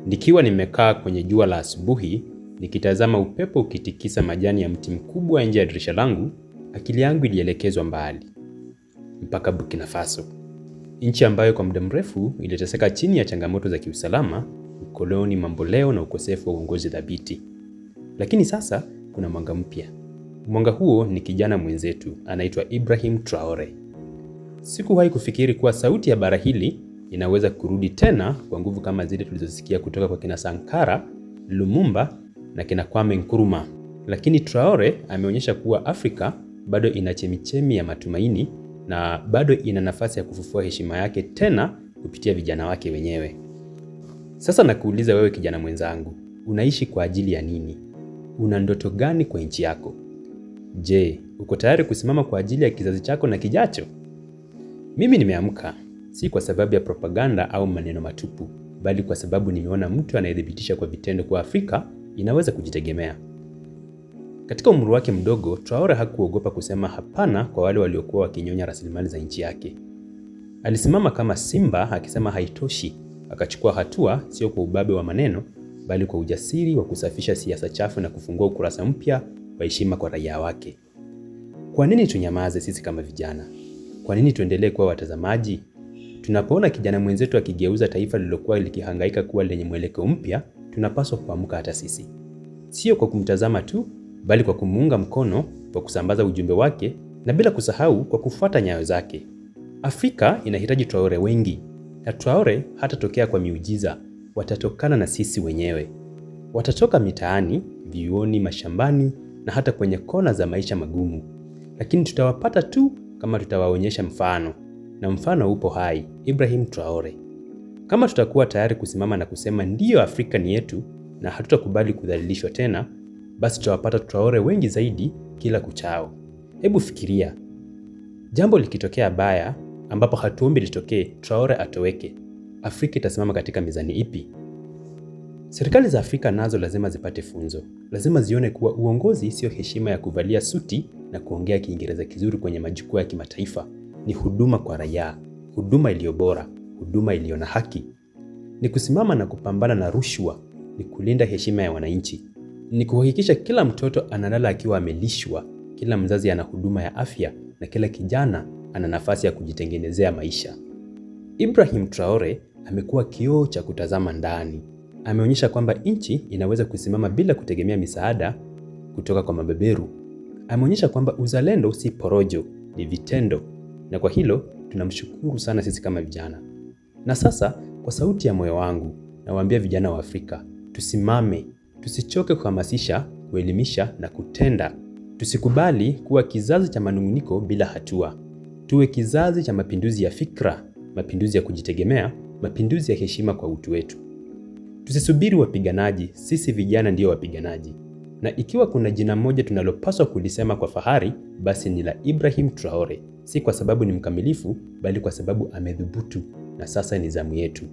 Nikiwa nimekaa kwenye jua la asubuhi, nikitazama upepo ukitikisa majani ya mti mkubwa nje ya dirisha langu, akili yangu ilielekezwa mbali mpaka Burkina Faso. Nchi ambayo kwa muda mrefu iliteseka chini ya changamoto za kiusalama, ukoloni mamboleo na ukosefu wa uongozi thabiti. Lakini sasa kuna mwanga mpya. Mwanga huo ni kijana mwenzetu anaitwa Ibrahim Traore. Sikuwahi kufikiri kuwa sauti ya bara hili inaweza kurudi tena kwa nguvu kama zile tulizosikia kutoka kwa kina Sankara, Lumumba na kina Kwame Nkrumah. Lakini Traore ameonyesha kuwa Afrika bado ina chemichemi ya matumaini na bado ina nafasi ya kufufua heshima yake tena kupitia vijana wake wenyewe. Sasa nakuuliza wewe kijana mwenzangu, unaishi kwa ajili ya nini? Una ndoto gani kwa nchi yako? Je, uko tayari kusimama kwa ajili ya kizazi chako na kijacho? Mimi nimeamka, si kwa sababu ya propaganda au maneno matupu, bali kwa sababu nimeona mtu anayedhibitisha kwa vitendo kwa Afrika inaweza kujitegemea. Katika umri wake mdogo, Traore hakuogopa kusema hapana kwa wale waliokuwa wakinyonya rasilimali za nchi yake. Alisimama kama simba akisema haitoshi, akachukua hatua sio kwa ubabe wa maneno, bali kwa ujasiri wa kusafisha siasa chafu na kufungua ukurasa mpya wa heshima kwa raia wake. Kwa nini tunyamaze sisi kama vijana? Kwa nini tuendelee kuwa watazamaji? Tunapoona kijana mwenzetu akigeuza taifa lililokuwa likihangaika kuwa lenye mwelekeo mpya, tunapaswa kuamka hata sisi. Sio kwa kumtazama tu, bali kwa kumuunga mkono, kwa kusambaza ujumbe wake na bila kusahau kwa kufuata nyayo zake. Afrika inahitaji Traore wengi, na Traore hatatokea kwa miujiza, watatokana na sisi wenyewe. Watatoka mitaani, vioni, mashambani na hata kwenye kona za maisha magumu. Lakini tutawapata tu kama tutawaonyesha mfano. Na mfano upo hai, Ibrahim Traore. Kama tutakuwa tayari kusimama na kusema ndiyo, Afrika ni yetu na hatutakubali kudhalilishwa tena, basi tutawapata Traore wengi zaidi kila kuchao. Hebu fikiria, jambo likitokea baya ambapo hatuombi litokee, Traore atoweke, Afrika itasimama katika mizani ipi? Serikali za Afrika nazo lazima zipate funzo. Lazima zione kuwa uongozi sio heshima ya kuvalia suti na kuongea Kiingereza kizuri kwenye majukwaa ya kimataifa. Ni huduma kwa raia, huduma iliyo bora, huduma iliyo na haki. Ni kusimama na kupambana na rushwa, ni kulinda heshima ya wananchi. Ni kuhakikisha kila mtoto analala akiwa amelishwa, kila mzazi ana huduma ya afya na kila kijana ana nafasi ya kujitengenezea maisha. Ibrahim Traore amekuwa kioo cha kutazama ndani. Ameonyesha kwamba nchi inaweza kusimama bila kutegemea misaada kutoka kwa mabeberu. Ameonyesha kwamba uzalendo si porojo, ni vitendo. Na kwa hilo tunamshukuru sana sisi kama vijana. Na sasa kwa sauti ya moyo wangu nawaambia vijana wa Afrika, tusimame, tusichoke kuhamasisha, kuelimisha na kutenda. Tusikubali kuwa kizazi cha manunguniko bila hatua. Tuwe kizazi cha mapinduzi ya fikra, mapinduzi ya kujitegemea, mapinduzi ya heshima kwa utu wetu. Tusisubiri wapiganaji, sisi vijana ndio wapiganaji. Na ikiwa kuna jina moja tunalopaswa kulisema kwa fahari, basi ni la Ibrahim Traore. Si kwa sababu ni mkamilifu, bali kwa sababu amedhubutu, na sasa ni zamu yetu.